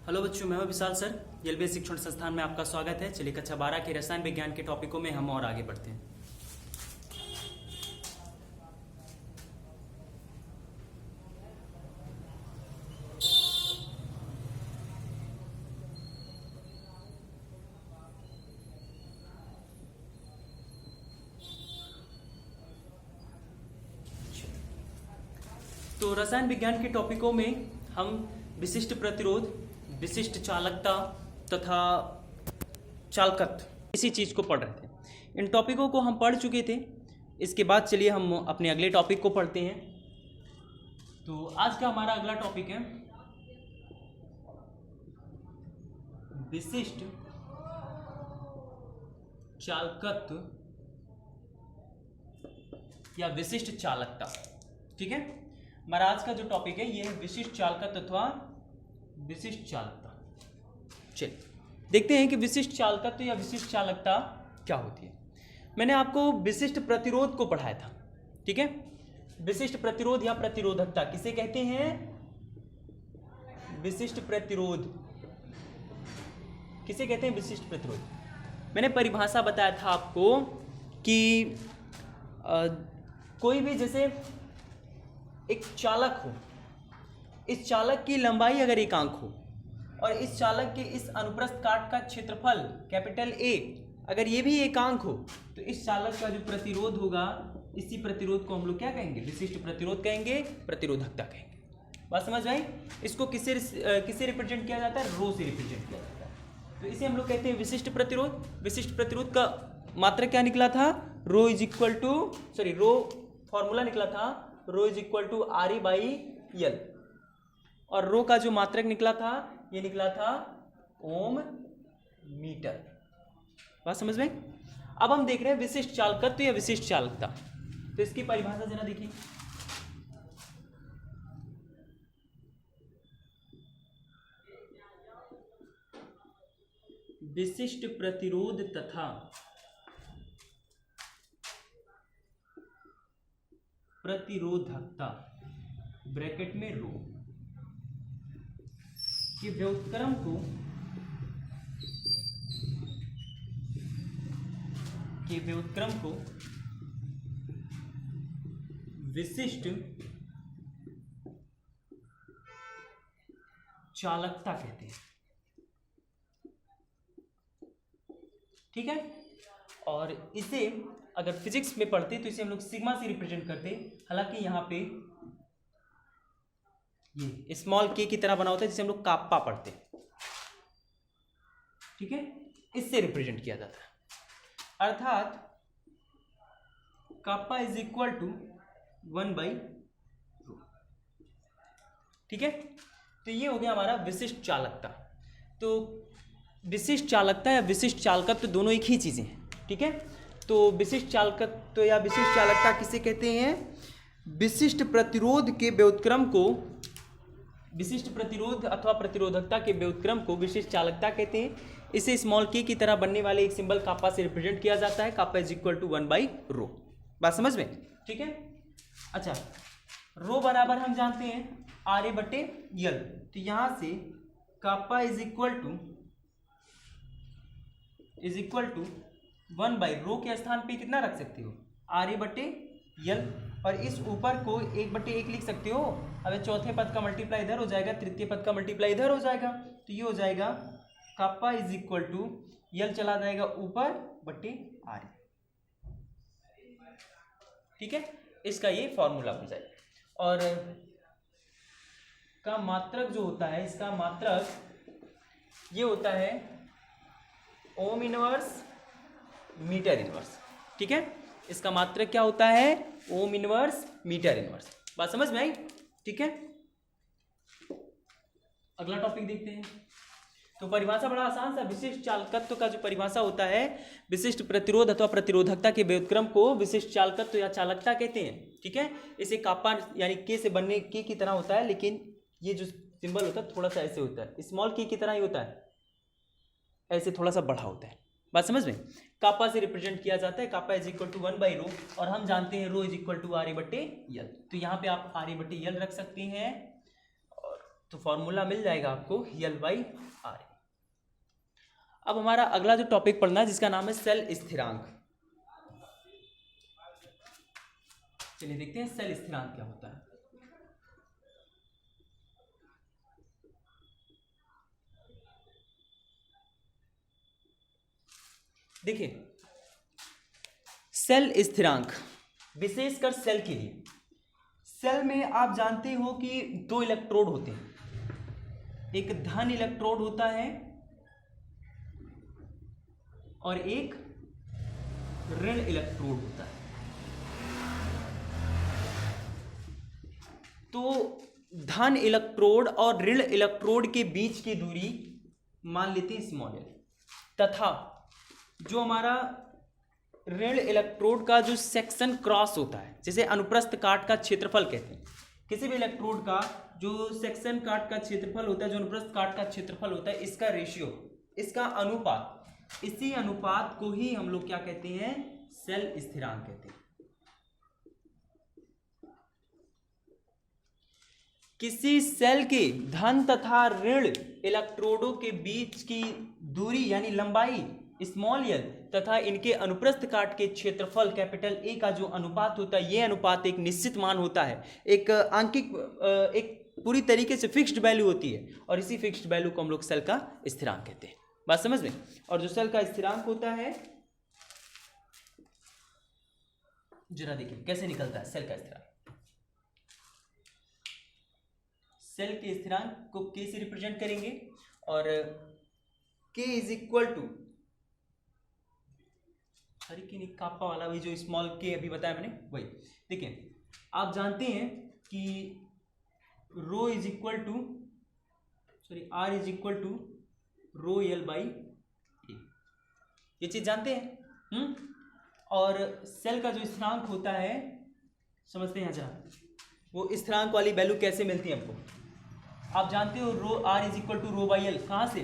Hello बच्चों, मैं हूं विशाल सर। एलबीएस शिक्षण संस्थान में आपका स्वागत है। चलिए कक्षा 12 के रसायन विज्ञान के टॉपिकों में हम और आगे बढ़ते हैं। तो रसायन विज्ञान के टॉपिकों में हम विशिष्ट प्रतिरोध, विशिष्ट चालकता तथा चालकत्व इसी चीज को पढ़ रहे थे। इन टॉपिकों को हम पढ़ चुके थे। इसके बाद चलिए हम अपने अगले टॉपिक को पढ़ते हैं। तो आज का हमारा अगला टॉपिक है विशिष्ट चालकत्व या विशिष्ट चालकता। ठीक है, हमारा आज का जो टॉपिक है ये है विशिष्ट चालकत्व अथवा विशिष्ट चालकता। चलिए देखते हैं कि विशिष्ट चालकत्व या विशिष्ट चालकता क्या होती है। मैंने आपको विशिष्ट प्रतिरोध को पढ़ाया था। ठीक है, विशिष्ट प्रतिरोध या प्रतिरोधकता किसे कहते हैं? विशिष्ट प्रतिरोध किसे कहते हैं? विशिष्ट प्रतिरोध। मैंने परिभाषा बताया था आपको कि कोई भी जैसे एक चालक हो, इस चालक की लंबाई अगर एकांक हो और इस चालक के इस अनुप्रस्थ काट का क्षेत्रफल कैपिटल ए अगर ये भी एकांक हो तो इस चालक का जो प्रतिरोध होगा, इसी प्रतिरोध को हम लोग क्या कहेंगे? विशिष्ट प्रतिरोध कहेंगे, प्रतिरोधकता कहेंगे। बात समझ आई? इसको किससे रिप्रेजेंट किया जाता है? रो से रिप्रेजेंट किया जाता है। तो इसे हम लोग कहते हैं विशिष्ट प्रतिरोध। विशिष्ट प्रतिरोध का मात्रक क्या निकला था? रो फॉर्मूला निकला था rho is equal to R E by L, और रो का जो मात्रक निकला था ये निकला था ओम मीटर। बात समझ में? अब हम देख रहे हैं विशिष्ट चालकत्व या विशिष्ट चालकता। तो इसकी परिभाषा जरा देखिए। विशिष्ट प्रतिरोध तथा प्रतिरोधकता ब्रैकेट में रो के व्युत्क्रम को विशिष्ट चालकता कहते हैं। ठीक है, और इसे अगर फिजिक्स में पढ़ते तो इसे हम लोग सिग्मा से रिप्रेजेंट करते। हालांकि यहाँ पे ये स्मॉल के की तरह बना होता है जिसे हम लोग काप्पा पढ़ते हैं। ठीक है, इससे रिप्रेजेंट किया जाता है। अर्थात काप्पा इज इक्वल टू 1/रो। ठीक है, तो ये हो गया हमारा विशिष्ट चालकता। तो विशिष्ट चालकता या विशिष्ट चालकत्व तो दोनों एक ही चीजें हैं। ठीक है, तो विशिष्ट चालकत्व या विशिष्ट चालकता किसे कहते हैं? विशिष्ट प्रतिरोध के व्युत्क्रम को, विशिष्ट प्रतिरोध अथवा प्रतिरोधकता के व्युत्क्रम को विशिष्ट चालकता कहते हैं। इसे स्मॉल के की तरह बनने वाले एक सिंबल काप्पा से रिप्रेजेंट किया जाता है। काप्पा इज इक्वल टू 1/रो। बात समझ में? ठीक है, अच्छा, रो बराबर हम जानते हैं आर ए बटे यल। तो यहां से काप्पा इज इक्वल टू 1/रो के स्थान पे कितना रख सकते हो? आर ए बटे यल, और इस ऊपर को 1/1 लिख सकते हो। अब चौथे पद का मल्टीप्लाई इधर हो जाएगा, तृतीय पद का मल्टीप्लाई इधर हो जाएगा, तो ये हो जाएगा काप्पा इज इक्वल टू यल चला जाएगा ऊपर बटे आर ए। ठीक है, इसका ये फॉर्मूला बन जाएगा। और का मात्रक जो होता है, इसका मात्रक ये होता है ओम इनवर्स मीटर इनवर्स। ठीक है, इसका मात्रक क्या होता है? Ohm inverse metre inverse. बात समझ में आई? ठीक है, अगला टॉपिक देखते हैं। तो परिभाषा बड़ा आसान सा। विशिष्ट चालकत्व का जो परिभाषा होता है, विशिष्ट प्रतिरोध अथवा प्रतिरोधकता के व्युत्क्रम को विशिष्ट चालकत्व या चालकता कहते हैं। ठीक है, इसे काप्पा यानी के से बनने के की तरह होता है, लेकिन ये जो सिंबल होता है थोड़ा सा ऐसे होता है, स्मॉल के की तरह ही होता है, ऐसे थोड़ा सा बड़ा होता है। बात समझ में? काप्पा से रिप्रेजेंट किया जाता है। काप्पा इज इक्वल टू 1/रो, और हम जानते हैं रो is equal to R A बटे यल। तो यहाँ पे आप आर ए बटे यल रख सकते हैं, और तो फॉर्मूला मिल जाएगा आपको L/RA। अब हमारा अगला जो टॉपिक पढ़ना है जिसका नाम है सेल स्थिरांक। चलिए देखते हैं सेल स्थिरांक क्या होता है। देखिए सेल स्थिरांक विशेषकर सेल के लिए, सेल में आप जानते हो कि दो इलेक्ट्रोड होते हैं, एक धन इलेक्ट्रोड होता है और एक ऋण इलेक्ट्रोड होता है। तो धन इलेक्ट्रोड और ऋण इलेक्ट्रोड के बीच की दूरी मान लेते हैं स्मॉल l, तथा जो हमारा ऋण इलेक्ट्रोड का जो सेक्शन क्रॉस होता है, जैसे अनुप्रस्थ काट का क्षेत्रफल कहते हैं, किसी भी इलेक्ट्रोड का जो सेक्शन काट का क्षेत्रफल होता है, जो अनुप्रस्थ काट का क्षेत्रफल होता है, इसका रेशियो, इसका अनुपात, इसी अनुपात को ही हम लोग क्या कहते हैं, सेल स्थिरांक कहते हैं। किसी सेल के धन तथा ऋण इलेक्ट्रोडों के बीच की दूरी यानी लंबाई स्मॉल l तथा इनके अनुप्रस्थ काट के क्षेत्रफल कैपिटल A का जो अनुपात होता है, ये अनुपात एक निश्चित मान होता है, एक आंकिक, एक पूरी तरीके से फिक्स्ड वैल्यू होती है, और इसी फिक्स्ड वैल्यू को हम लोग सेल का स्थिरांक कहते हैं। बात समझ में? और जो सेल का स्थिरांक होता है, जरा देखिए कैसे निकलता है सेल का स्थिरांक। सेल के स्थिरांक को K से रिप्रेजेंट करेंगे और K is equal to, sorry कि नहीं, कापा वाला वही जो स्मॉल K अभी बताया मैंने वही। देखिए आप जानते हैं कि rho is equal to, sorry R is equal to rho L/A, ये चीज जानते हैं। और सेल का जो स्थिरांक होता है, समझते हैं जरा, वो स्थिरांक वाली वैल्यू कैसे मिलती है हमको। आप जानते हो रो R इज इक्वल टू रो/L, कहां से,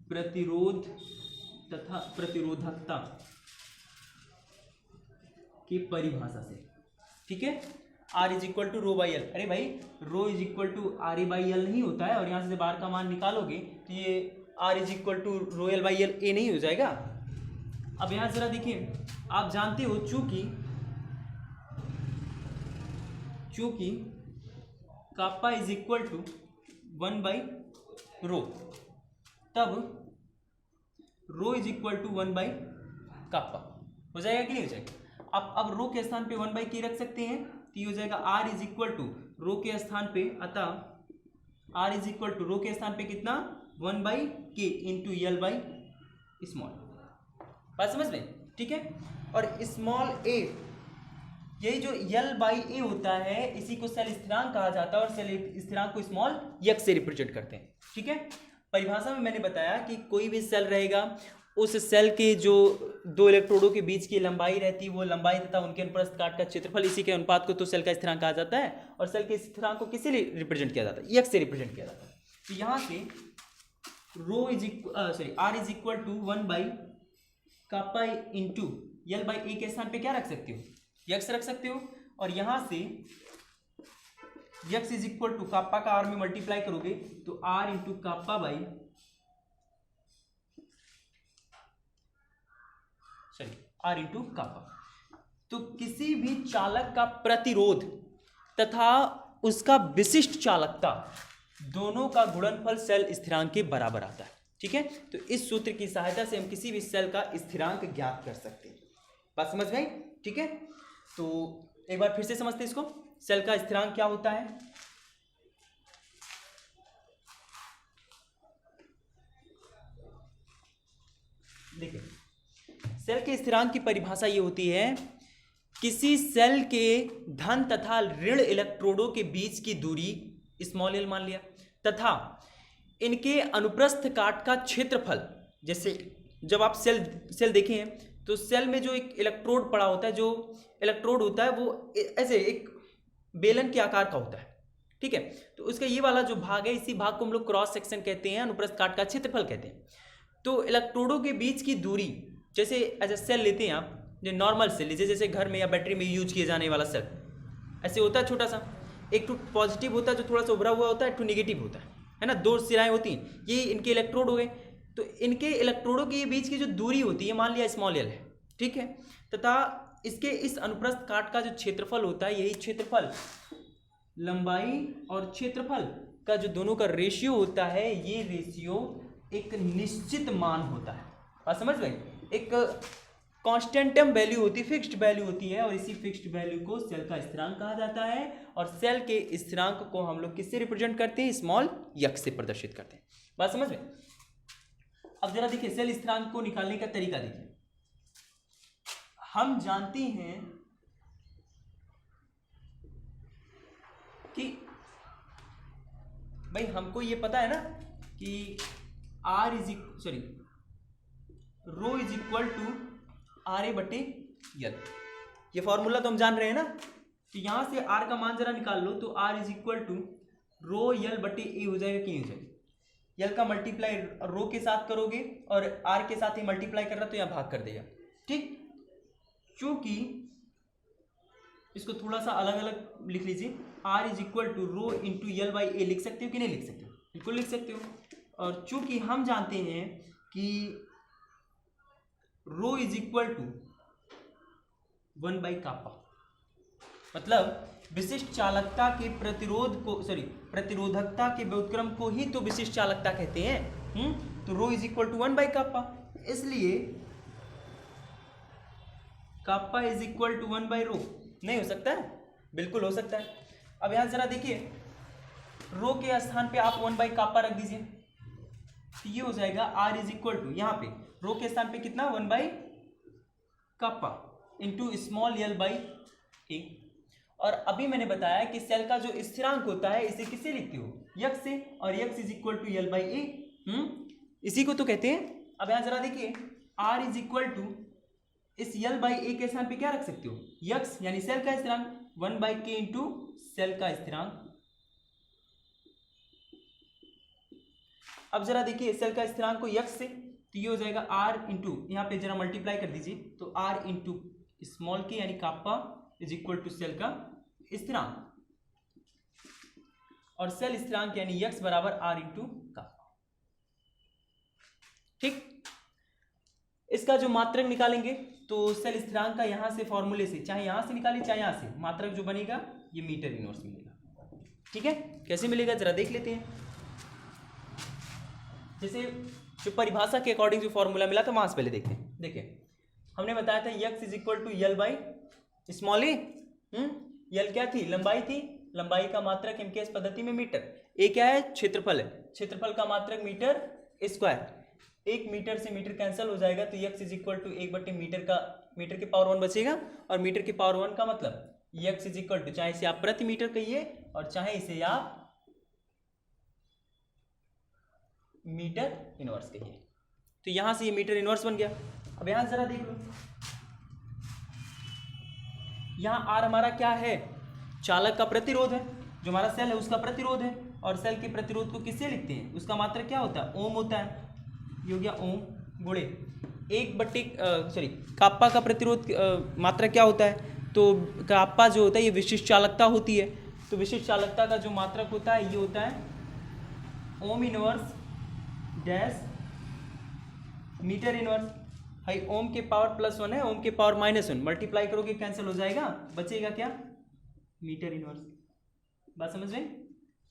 प्रतिरोध तथा प्रतिरोधकता की परिभाषा से, ठीक है। R इज इक्वल टू रो/L, अरे भाई रो इज इक्वल टू RA/L नहीं होता है, और यहां से बार का मान निकालोगे तो ये R is equal to rho L/L A नहीं हो जाएगा। अब यहां जरा देखिए, आप जानते हो चूंकि कापा इज इक्वल टू 1/रो, तब रो इज इक्वल टू 1/कापा हो जाएगा कि नहीं हो जाएगा। अब रो के स्थान पे 1/K रख सकते हैं, तो ये हो जाएगा R इज इक्वल टू रो के स्थान पे, अतः R इज इक्वल टू रो के स्थान पे कितना, 1/K इंटू L/स्मॉल। बात समझ में? ठीक है। और स्मॉल a, यही जो L/A होता है, इसी को सेल स्थिरांक कहा जाता है, और सेल स्थिरांक को स्मॉल x से रिप्रेजेंट करते हैं, ठीक है। परिभाषा में मैंने बताया कि कोई भी सेल रहेगा, उस सेल के जो दो इलेक्ट्रोडों के बीच की लंबाई रहती है, वो लंबाई तथा उनके अनुप्रस्थ काट का क्षेत्रफल, इसी के अनुपात को तो सेल का स्थिरांक कहा जाता है। और सेल के स्थिरांक को किससे रिप्रेजेंट किया जाता है, x से रिप्रेजेंट किया जाता है। तो यहाँ से R इज इक्वल टू 1/कापा इंटू L/A के स्थान पे क्या रख सकते हो, x रख सकते हो, और यहाँ से x is equal to kappa का R में मल्टीप्लाई करोगे तो R into kappa by, sorry R into kappa. तो किसी भी चालक का प्रतिरोध तथा उसका विशिष्ट चालकता, दोनों का गुणनफल सेल स्थिरांक के बराबर आता है, ठीक है। तो इस सूत्र की सहायता से हम किसी भी सेल का स्थिरांक ज्ञात कर सकते हैं। बात समझ में आई, ठीक है। तो एक बार फिर से समझते हैं इसको, सेल का स्थिरांक क्या होता है। देखिए सेल के स्थिरांक की परिभाषा ये होती है, किसी सेल के धन तथा ऋण इलेक्ट्रोडों के बीच की दूरी स्मॉल l मान लिया, तथा इनके अनुप्रस्थ काट का क्षेत्रफल। जैसे जब आप सेल देखें तो सेल में जो एक इलेक्ट्रोड पड़ा होता है, जो इलेक्ट्रोड होता है वो ऐसे एक बेलन के आकार का होता है, ठीक है। तो उसका ये वाला जो भाग है, इसी भाग को हम लोग क्रॉस सेक्शन कहते हैं, अनुप्रस्थ काट का क्षेत्रफल कहते हैं। तो इलेक्ट्रोडों के बीच की दूरी, जैसे एज ए सेल लेते हैं आप, जो नॉर्मल सेल लीजिए, जैसे घर में या बैटरी में यूज किए जाने वाला सेल ऐसे होता है छोटा सा, एक तो पॉजिटिव होता है जो थोड़ा सा उभरा हुआ होता है, एक तो निगेटिव होता है ना, दो सिराएं होती हैं, ये इनके इलेक्ट्रोड हो गए। तो इनके इलेक्ट्रोडों के बीच की जो दूरी होती है, मान लिया स्मॉल एल है, ठीक है, तथा इसके इस अनुप्रस्थ काट का जो क्षेत्रफल होता है, यही क्षेत्रफल लंबाई और क्षेत्रफल का जो दोनों का रेशियो होता है, ये रेशियो एक निश्चित मान होता है। बात समझ गए? एक कांस्टेंटम वैल्यू होती है, फिक्स्ड वैल्यू होती है, और इसी फिक्स्ड वैल्यू को सेल का स्थिरांक कहा जाता है। और सेल के स्थिरांक को हम लोग किससे रिप्रेजेंट करते हैं? स्मॉल यक्स से प्रदर्शित करते हैं। बात समझ में? अब जरा देखिए सेल स्थिरांक को निकालने का तरीका देखिए। हम जानते हैं कि भाई हमको ये पता है ना कि rho is equal to R A बटे यल, ये फॉर्मूला तो हम जान रहे हैं ना। तो यहां से आर का मान जरा निकाल लो, तो आर इज इक्वल टू रो यल बटे ए हो जाएगा, कि हो जाएगा यल का मल्टीप्लाई रो के साथ करोगे और आर के साथ ही मल्टीप्लाई कर रहा तो यहां भाग कर देगा, ठीक। चूंकि इसको थोड़ा सा अलग अलग लिख लीजिए, R is equal to rho into L by A लिख सकते हो कि नहीं लिख सकते हो? बिल्कुल लिख सकते हो। और चूंकि हम जानते हैं कि rho is equal to 1 by kappa, मतलब विशिष्ट चालकता के प्रतिरोधकता के व्युत्क्रम को ही तो विशिष्ट चालकता कहते हैं। तो rho is equal to 1 by kappa, इसलिए kappa is equal to 1 by rho नहीं हो सकता है? बिल्कुल हो सकता है। अब यहां जरा देखिए, रो के स्थान पे आप 1 बाई कापा रख दीजिए, तो ये हो जाएगा आर इज इक्वल टू, यहां पे रो के स्थान पे कितना? 1 by kappa into small L by A. और अभी मैंने बताया कि सेल का जो स्थिरांक होता है, इसे किससे लिखते हो? यक्स से, और x is equal to L by A, इसी को तो कहते हैं। अब यहां जरा देखिए, आर इज इक्वल टू इस यल बाई ए के स्थान पे क्या रख सकते हो? यक्स, यानी सेल का स्थिरांक 1 बाई के इंटू सेल का स्थिरांक। अब जरा देखिए सेल का स्थिरांक को यक्स से, तो ये हो जाएगा आर इंटू, यहाँ पे जरा मल्टीप्लाई कर दीजिए, तो आर इंटू स्मॉल के यानी कापा इज इक्वल टू सेल का स्थिरांक, और सेल स्थिरांक यानी यक्स बराबर आर इंटू कापा, ठीक। इसका जो मात्रक निकालेंगे तो सेल स्थिरांक का यहां से फॉर्मूले से, चाहे यहां से निकालें चाहे यहां से, मात्रक जो बनेगा ये मीटर इनवर्स मिलेगा, ठीक है। कैसे मिलेगा जरा देख लेते हैं। जैसे जो परिभाषा के अकॉर्डिंग जो फॉर्मूला मिला था वहां से पहले देखते हैं। देखिए हमने बताया था x is equal to L by small A. L क्या थी? लंबाई थी। लंबाई का मात्रक एमकेएस पद्धति में मीटर। ए क्या है? क्षेत्रफल है। क्षेत्रफल का मात्रक मीटर स्क्वायर। 1 मीटर से मीटर कैंसिल हो जाएगा, तो यक्स इज इक्वल टू 1 बटे मीटर का, मीटर के पावर 1 बचेगा, और मीटर के पावर 1 का मतलब यक्स इज इक्वल टू, चाहे इसे आप प्रति मीटर कहिए और चाहे इसे आप मीटर इनवर्स कहिए। तो यहां से ये मीटर इनवर्स बन गया। अब यहां जरा देख लो, यहां आर हमारा क्या है? चालक का प्रतिरोध है, जो हमारा सेल है उसका प्रतिरोध है, और सेल के प्रतिरोध को किससे लिखते हैं? उसका मात्रक क्या होता है? ओम होता है। ये हो गया ओम गुणे 1 बटे काप्पा का प्रतिरोध मात्रा क्या होता है? तो काप्पा जो होता है ये विशिष्ट चालकता होती है। तो विशिष्ट चालकता का जो मात्रक होता है ये होता है ohm inverse dash metre inverse. भाई ओम के पावर +1 है, ओम के पावर -1 मल्टीप्लाई करोगे कैंसिल हो जाएगा, बचेगा क्या? Metre inverse. बात समझ में?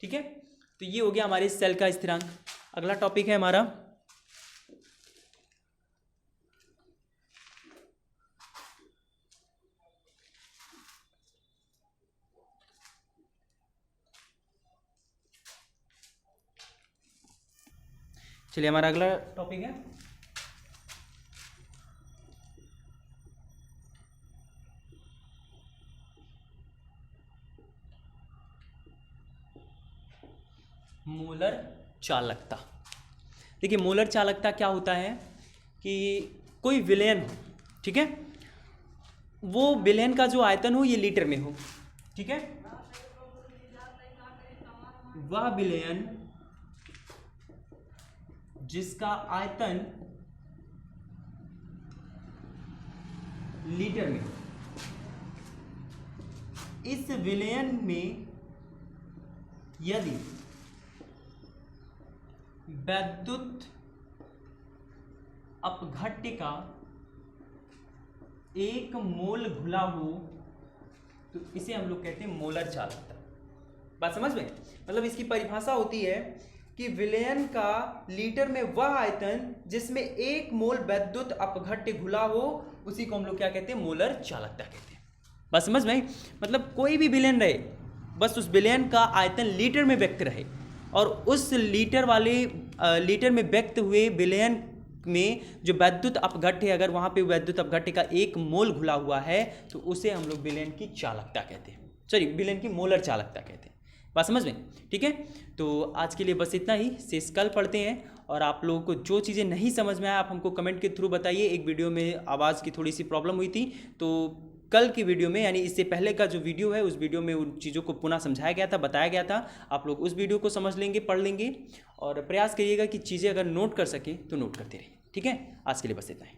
ठीक है। तो ये हो गया हमारे सेल का स्थिरांक। अगला टॉपिक है हमारा चलिए हमारा अगला टॉपिक है मोलर चालकता। देखिए मोलर चालकता क्या होता है कि कोई विलयन हो, ठीक है, वो विलयन का जो आयतन हो ये लीटर में हो, ठीक है। वह विलयन जिसका आयतन लीटर में, इस विलयन में यदि वैद्युत अपघट्य का 1 मोल घुला हो तो इसे हम लोग कहते हैं मोलर चालकता। बात समझ में? मतलब इसकी परिभाषा होती है कि विलयन का लीटर में वह आयतन जिसमें 1 मोल वैद्युत अपघट्य घुला हो उसी को हम लोग क्या कहते हैं? मोलर चालकता कहते हैं। बात समझ में? मतलब कोई भी विलयन रहे, बस उस विलयन का आयतन लीटर में व्यक्त रहे और उस लीटर में व्यक्त हुए विलयन में जो वैद्युत अपघट्य है, अगर वहाँ पे वैद्युत अपघट्य का 1 मोल घुला हुआ है तो उसे हम लोग विलयन की चालकता कहते हैं, सॉरी विलयन की मोलर चालकता कहते हैं। बात समझ में? ठीक है, तो आज के लिए बस इतना ही, शेष कल पढ़ते हैं। और आप लोगों को जो चीज़ें नहीं समझ में आया आप हमको कमेंट के थ्रू बताइए। एक वीडियो में आवाज़ की थोड़ी सी प्रॉब्लम हुई थी, तो कल की वीडियो में यानी इससे पहले का जो वीडियो है उस वीडियो में उन चीज़ों को पुनः समझाया गया था, बताया गया था। आप लोग उस वीडियो को समझ लेंगे, पढ़ लेंगे और प्रयास करिएगा कि चीज़ें अगर नोट कर सके तो नोट करते रहिए। ठीक है, आज के लिए बस इतना ही।